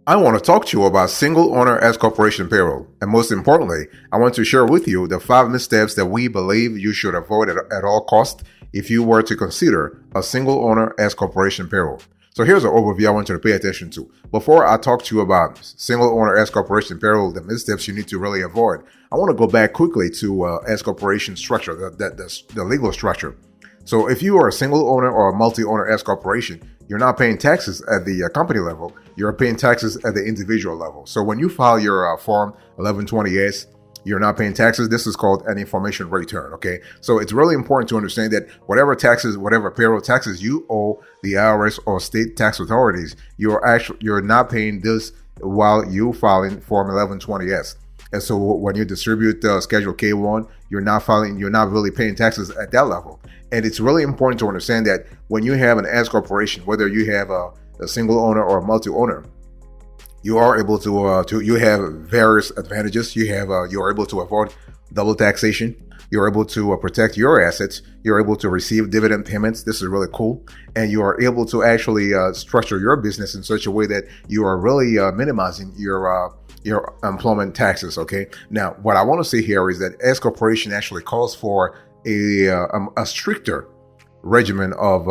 I want to talk to you about single owner S corporation payroll. And most importantly, I want to share with you the 5 missteps that we believe you should avoid at all costs if you were to consider a single owner S corporation payroll. So here's an overview I want you to pay attention to. Before I talk to you about single owner S corporation payroll, the missteps you need to really avoid, I want to go back quickly to S corporation structure, the legal structure. So if you are a single owner or a multi-owner S corporation, you're not paying taxes at the company level. You're paying taxes at the individual level. So when you file your Form 1120S, you're not paying taxes. This is called an information return, okay? So it's really important to understand that whatever payroll taxes you owe the IRS or state tax authorities, you're not paying this while you filing Form 1120S. And so when you distribute Schedule K1, you're not really paying taxes at that level. And it's really important to understand that when you have an S corporation, whether you have a single owner or a multi-owner, you are able to you have various advantages. You're able to avoid double taxation. You're able to protect your assets. You're able to receive dividend payments. This is really cool. And you are able to actually structure your business in such a way that you are really minimizing your employment taxes. Okay. Now, what I want to say here is that S corporation actually calls for a stricter regimen of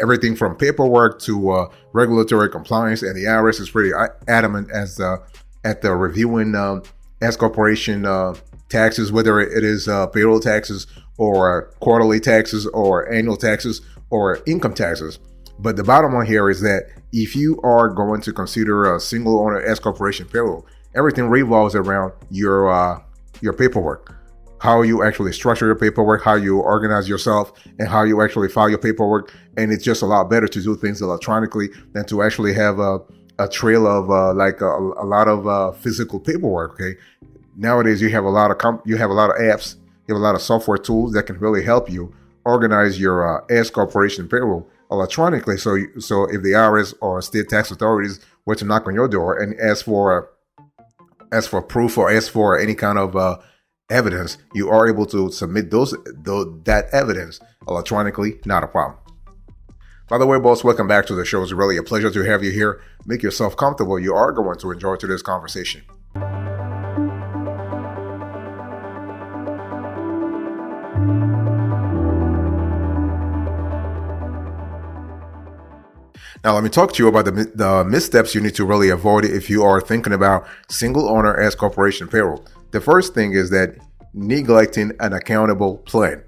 everything from paperwork to regulatory compliance, and the IRS is pretty adamant at the reviewing S corporation taxes, whether it is payroll taxes or quarterly taxes or annual taxes or income taxes. But the bottom line here is that if you are going to consider a single owner S corporation payroll, everything revolves around your paperwork. How you actually structure your paperwork, how you organize yourself, and how you actually file your paperwork. And it's just a lot better to do things electronically than to actually have a trail of a lot of physical paperwork. Okay, nowadays you have a lot of apps, you have a lot of software tools that can really help you organize your S corporation payroll electronically. So if the IRS or state tax authorities were to knock on your door and ask for proof or ask for any kind of evidence, you are able to submit that evidence electronically, not a problem. By the way, boss, welcome back to the show. It's really a pleasure to have you here. Make yourself comfortable. You are going to enjoy today's conversation. Now, let me talk to you about the missteps you need to really avoid if you are thinking about single owner S corporation payroll. The first thing is that neglecting an accountable plan.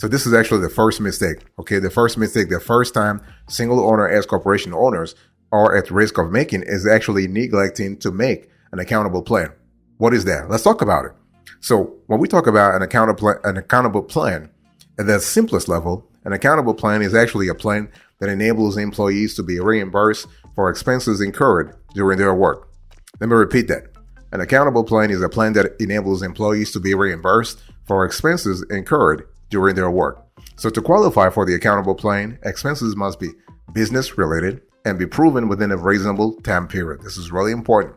So this is actually the first mistake. Okay, the first time single owner S corporation owners are at risk of making is actually neglecting to make an accountable plan. What is that? Let's talk about it. So when we talk about an accountable plan, at the simplest level, an accountable plan is actually a plan that enables employees to be reimbursed for expenses incurred during their work. Let me repeat that. An accountable plan is a plan that enables employees to be reimbursed for expenses incurred during their work. So to qualify for the accountable plan, expenses must be business related and be proven within a reasonable time period. This is really important.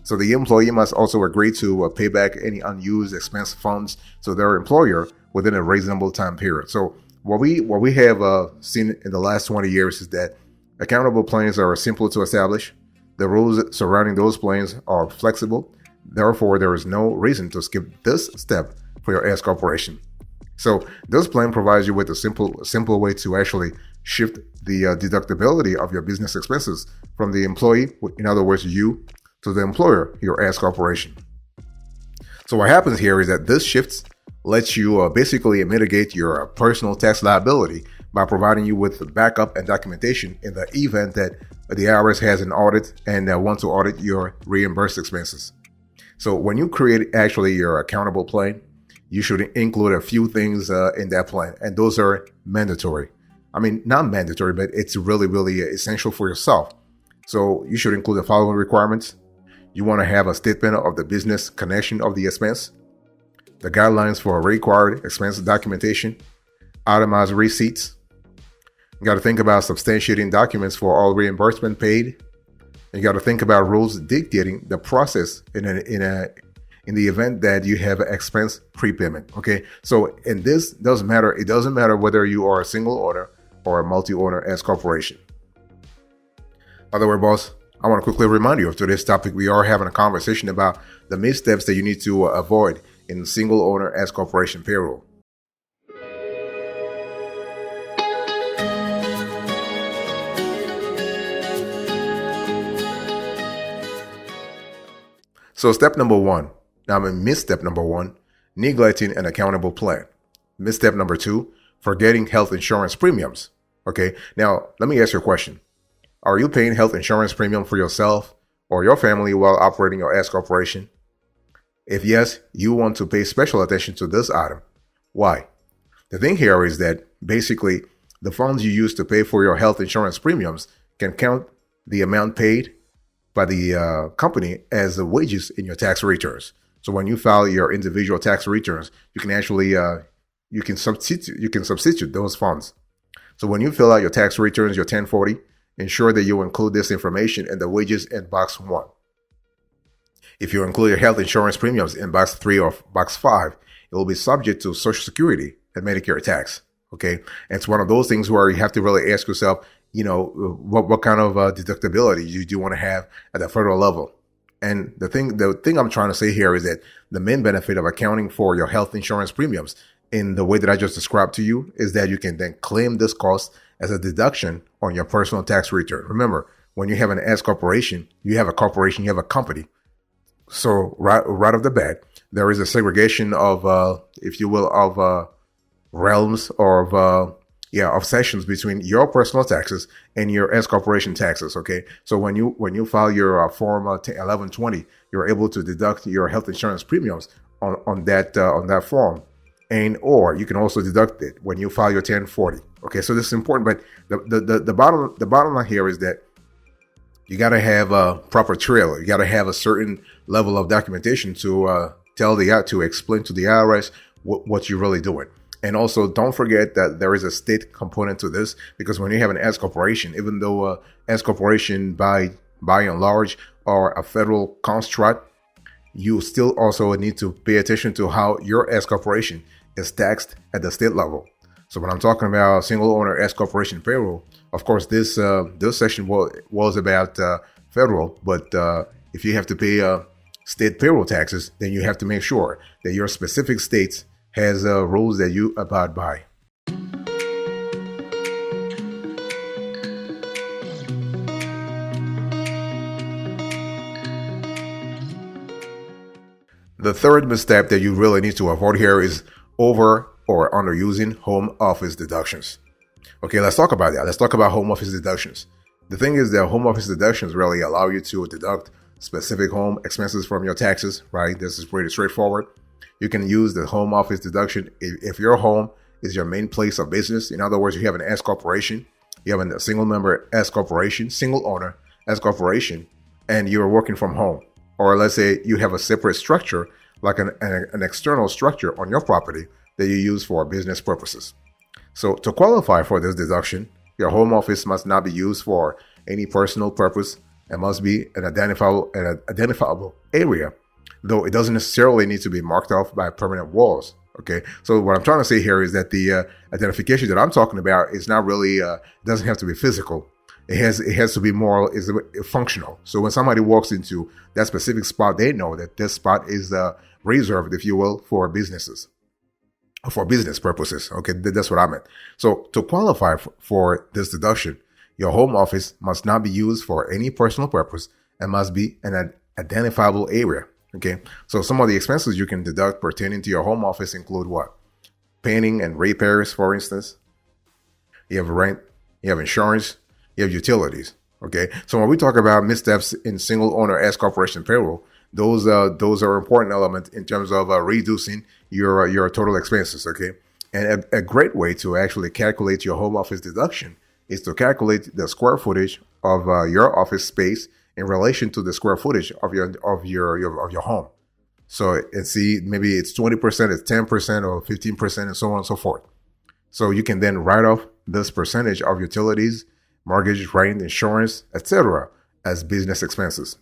So the employee must also agree to pay back any unused expense funds to their employer within a reasonable time period. So what we have seen in the last 20 years is that accountable plans are simple to establish. The rules surrounding those plans are flexible. Therefore, there is no reason to skip this step for your S corporation. So this plan provides you with a simple way to actually shift the deductibility of your business expenses from the employee, in other words, you, to the employer, your S corporation. So what happens here is that this shift lets you basically mitigate your personal tax liability by providing you with backup and documentation in the event that the IRS has an audit and wants to audit your reimbursed expenses. So when you create actually your accountable plan, you should include a few things in that plan, and those are mandatory. I mean, not mandatory, but it's really, really essential for yourself. So you should include the following requirements. You want to have a statement of the business connection of the expense, the guidelines for required expense documentation, itemized receipts. You got to think about substantiating documents for all reimbursement paid. You got to think about rules dictating the process in the event that you have expense prepayment. Okay, so in this doesn't matter. It doesn't matter whether you are a single owner or a multi-owner S corporation. By the way, boss, I want to quickly remind you of today's topic. We are having a conversation about the missteps that you need to avoid in single owner S corporation payroll. So misstep number one, neglecting an accountable plan. Misstep number two, forgetting health insurance premiums. Okay, now let me ask you a question. Are you paying health insurance premium for yourself or your family while operating your S corporation? If yes, you want to pay special attention to this item. Why? The thing here is that basically the funds you use to pay for your health insurance premiums can count the amount paid by the company as the wages in your tax returns. So when you file your individual tax returns, you can actually you can substitute those funds. So when you fill out your tax returns, your 1040, ensure that you include this information in the wages in box 1. If you include your health insurance premiums in box 3 or box 5, it will be subject to Social Security and Medicare tax. Okay, and it's one of those things where you have to really ask yourself, what kind of deductibility you do want to have at the federal level. And the thing I'm trying to say here is that the main benefit of accounting for your health insurance premiums in the way that I just described to you is that you can then claim this cost as a deduction on your personal tax return. Remember, when you have an S corporation, you have a company. So right off the bat, there is a segregation of, if you will, of realms or of sessions between your personal taxes and your S corporation taxes. Okay, so when you file your form 1120, you're able to deduct your health insurance premiums on that form, and or you can also deduct it when you file your 1040. Okay, so this is important, but the bottom line here is that you got to have a proper trail. You got to have a certain level of documentation to to explain to the IRS what you're really doing. And also, don't forget that there is a state component to this, because when you have an S corporation, even though S corporation by and large are a federal construct, you still also need to pay attention to how your S corporation is taxed at the state level. So when I'm talking about single owner S corporation payroll, of course, this session was about federal, but if you have to pay state payroll taxes, then you have to make sure that your specific states has rules that you abide by. The third misstep that you really need to avoid here is over or underusing home office deductions. Okay, let's talk about that. Let's talk about home office deductions. The thing is that home office deductions really allow you to deduct specific home expenses from your taxes, right? This is pretty straightforward. You can use the home office deduction if your home is your main place of business. In other words, you have an S corporation, you have a single member S corporation, single owner S corporation, and you're working from home. Or let's say you have a separate structure, like an external structure on your property that you use for business purposes. So to qualify for this deduction, your home office must not be used for any personal purpose and must be an identifiable area, though it doesn't necessarily need to be marked off by permanent walls. Okay, so what I'm trying to say here is that the identification that I'm talking about is not really doesn't have to be physical. It has to be more functional. So when somebody walks into that specific spot, they know that this spot is reserved, if you will, for business purposes. Okay, that's what I meant. So to qualify for this deduction, your home office must not be used for any personal purpose and must be an identifiable area. Okay, so some of the expenses you can deduct pertaining to your home office include what? Painting and repairs, for instance. You have rent, you have insurance, you have utilities. Okay, so when we talk about missteps in single owner S corporation payroll, those are important elements in terms of reducing your total expenses. Okay, and a great way to actually calculate your home office deduction is to calculate the square footage of your office space in relation to the square footage of your home. So see, maybe it's 20%, it's 10%, or 15%, and so on and so forth. So you can then write off this percentage of utilities, mortgage, rent, insurance, etc. as business expenses.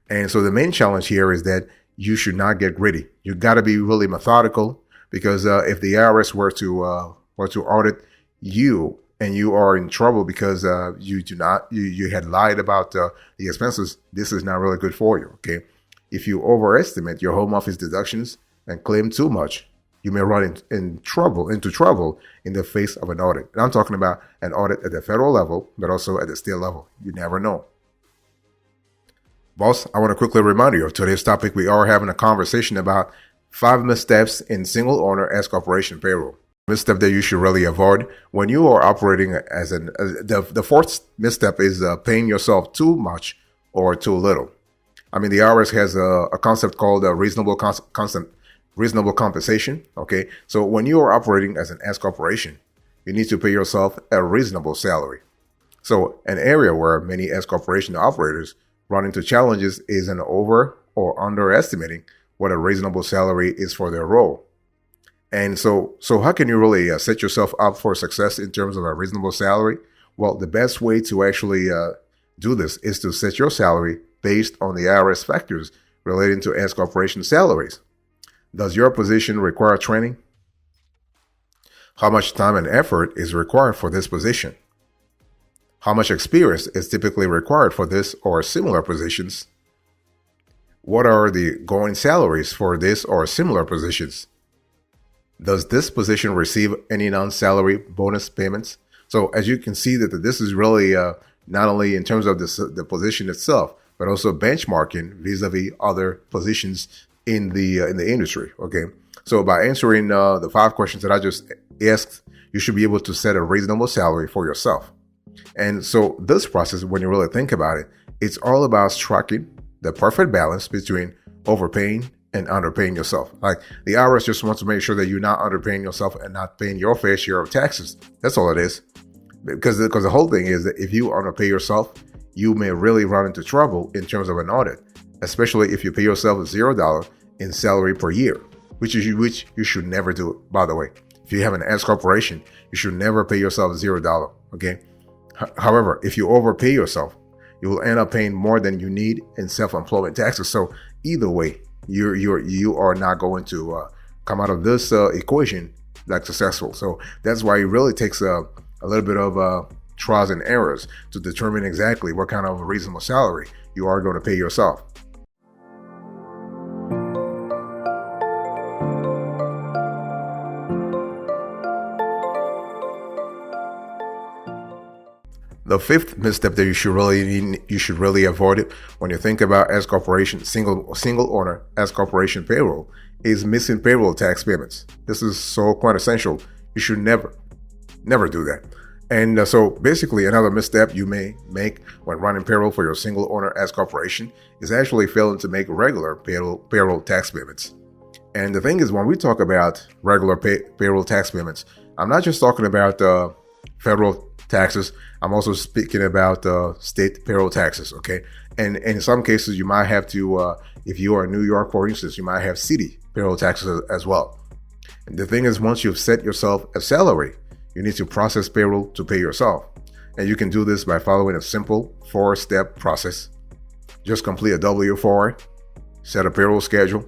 And so the main challenge here is that you should not get greedy. You got to be really methodical, because if the IRS were to audit you and you are in trouble because you had lied about the expenses, this is not really good for you. Okay, if you overestimate your home office deductions and claim too much, you may run into trouble in the face of an audit. And I'm talking about an audit at the federal level, but also at the state level. You never know. Boss, I want to quickly remind you of today's topic. We are having a conversation about 5 missteps in single owner S corporation payroll. Misstep that you should really avoid when you are operating as the fourth misstep is paying yourself too much or too little. I mean, the IRS has a concept called reasonable compensation. Okay, so when you are operating as an S corporation, you need to pay yourself a reasonable salary. So an area where many S corporation operators run into challenges is an over or underestimating what a reasonable salary is for their role. And so how can you really set yourself up for success in terms of a reasonable salary? Well, the best way to actually do this is to set your salary based on the IRS factors relating to S corporation salaries. Does your position require training? How much time and effort is required for this position? How much experience is typically required for this or similar positions? What are the going salaries for this or similar positions? Does this position receive any non-salary bonus payments? So as you can see that this is really not only in terms of the position itself, but also benchmarking vis-a-vis other positions in the industry. Okay, so by answering the 5 questions that I just asked, you should be able to set a reasonable salary for yourself. And so this process, when you really think about it, it's all about striking the perfect balance between overpaying and underpaying yourself. Like the IRS just wants to make sure that you're not underpaying yourself and not paying your fair share of taxes. That's all it is. Because the whole thing is that if you underpay yourself, you may really run into trouble in terms of an audit, especially if you pay yourself $0 in salary per year, which you should never do, by the way. If you have an S corporation, you should never pay yourself $0. Okay. However, if you overpay yourself, you will end up paying more than you need in self-employment taxes. So either way, you are not going to come out of this equation like successful. So that's why it really takes a little bit of trials and errors to determine exactly what kind of a reasonable salary you are going to pay yourself. The 5th misstep that you should really avoid it when you think about S corporation single owner S corporation payroll is missing payroll tax payments. This is so quintessential. You should never do that. And so basically another misstep you may make when running payroll for your single owner S corporation is actually failing to make regular payroll tax payments. And the thing is, when we talk about regular payroll tax payments, I'm not just talking about federal taxes. I'm also speaking about state payroll taxes. Okay. And in some cases, you might have to, if you are in New York, for instance, you might have city payroll taxes as well. And the thing is, once you've set yourself a salary, you need to process payroll to pay yourself. And you can do this by following a simple 4-step process. Just complete a W-4, set a payroll schedule,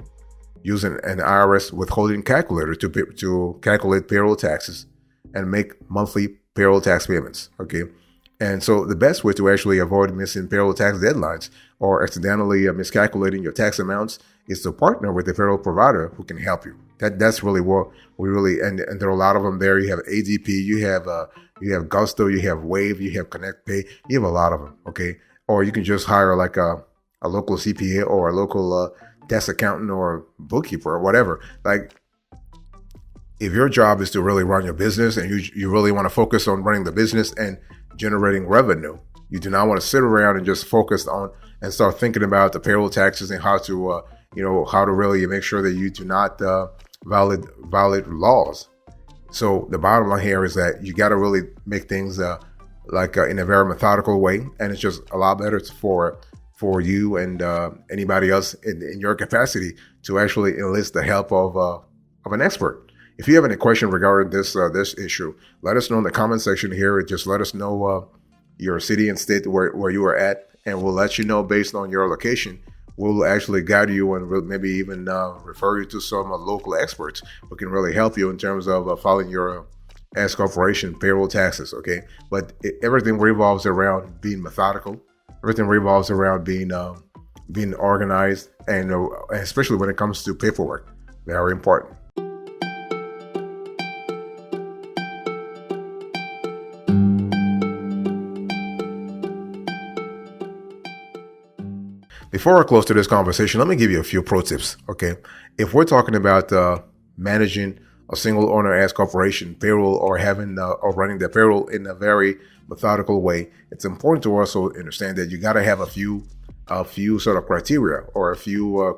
using an IRS withholding calculator to calculate payroll taxes, and make monthly payroll tax payments. Okay. And so the best way to actually avoid missing payroll tax deadlines or accidentally miscalculating your tax amounts is to partner with a payroll provider who can help you. That's really what we really, and there are a lot of them there. You have ADP, you have Gusto, you have Wave, you have Connect Pay, you have a lot of them. Okay. Or you can just hire like a local CPA or a local tax accountant or bookkeeper or whatever. Like, if your job is to really run your business and you really want to focus on running the business and generating revenue, you do not want to sit around and just focus on and start thinking about the payroll taxes and how to really make sure that you do not violate laws. So the bottom line here is that you got to really make things in a very methodical way, and it's just a lot better for you and anybody else in your capacity to actually enlist the help of an expert. If you have any question regarding this issue, let us know in the comment section here. Just let us know your city and state where you are at, and we'll let you know based on your location. We'll actually guide you and we'll maybe even refer you to some local experts who can really help you in terms of filing your S Corporation payroll taxes, okay? But everything revolves around being methodical. Everything revolves around being organized, and especially when it comes to paperwork, very important. Before I close to this conversation, let me give you a few pro tips, okay? If we're talking about managing a single owner S corporation payroll, or having or running the payroll in a very methodical way, it's important to also understand that you got to have a few sort of criteria, or a few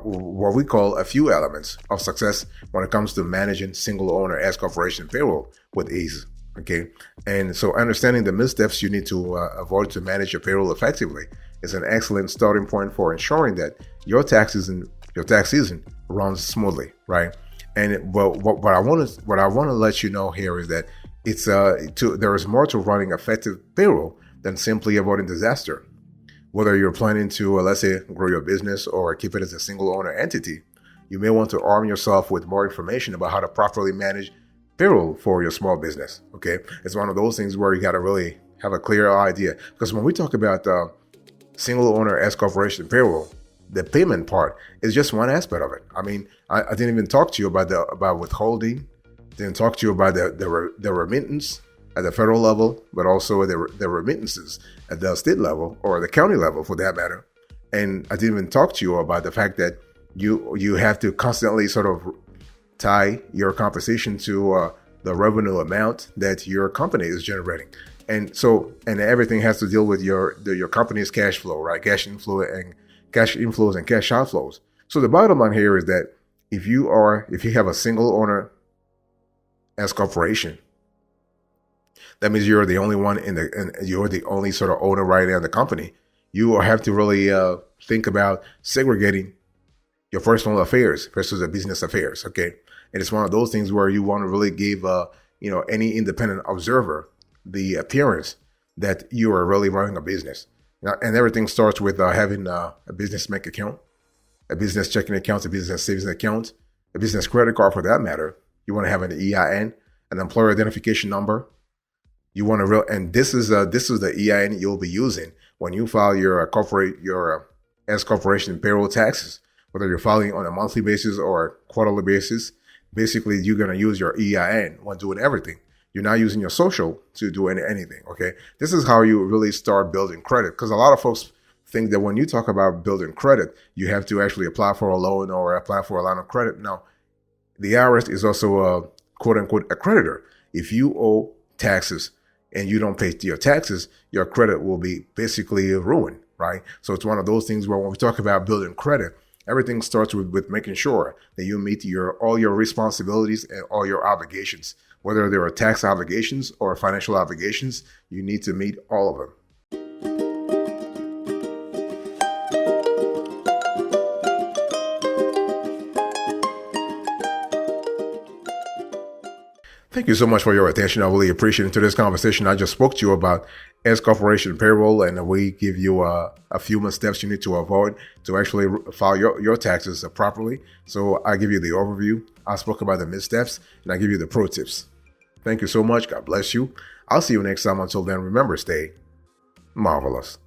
what we call a few elements of success when it comes to managing single owner S corporation payroll with ease. Okay, and so understanding the missteps you need to avoid to manage your payroll effectively is an excellent starting point for ensuring that your tax season runs smoothly, right? And what I want to let you know here is that there is more to running effective payroll than simply avoiding disaster. Whether you're planning to, let's say, grow your business or keep it as a single owner entity, you may want to arm yourself with more information about how to properly manage payroll for your small business. Okay, it's one of those things where you got to really have a clear idea, because when we talk about single owner S corporation payroll, the payment part is just one aspect of it. I mean, I didn't even talk to you about withholding, didn't talk to you about the remittance at the federal level, but also the remittances at the state level, or the county level for that matter. And I didn't even talk to you about the fact that you have to constantly sort of tie your compensation to the revenue amount that your company is generating. And everything has to deal with your company's cash flow, right? Cash inflows and cash outflows. So the bottom line here is that if you have a single owner S corporation, that means you're the only one you're the only sort of owner right now in the company. You have to really think about segregating your personal affairs versus the business affairs. Okay, and it's one of those things where you want to really give any independent observer the appearance that you are really running a business. Now, and everything starts with having a business bank account, a business checking account, a business savings account, a business credit card for that matter. You want to have an EIN, an employer identification number. You want to and this is the EIN you'll be using when you file your S corporation payroll taxes, whether you're filing on a monthly basis or quarterly basis. Basically, you're going to use your EIN when doing everything. You're not using your social to do anything, okay? This is how you really start building credit, because a lot of folks think that when you talk about building credit, you have to actually apply for a loan or apply for a line of credit. Now, the IRS is also a quote-unquote accreditor. If you owe taxes and you don't pay your taxes, your credit will be basically ruined, right? So it's one of those things where when we talk about building credit, everything starts with making sure that you meet all your responsibilities and all your obligations. Whether there are tax obligations or financial obligations, you need to meet all of them. Thank you so much for your attention. I really appreciate it. To this conversation, I just spoke to you about S corporation payroll, and we give you a few missteps you need to avoid to actually file your taxes properly. So I give you the overview. I spoke about the missteps, and I give you the pro tips. Thank you so much. God bless you. I'll see you next time. Until then, remember, stay marvelous.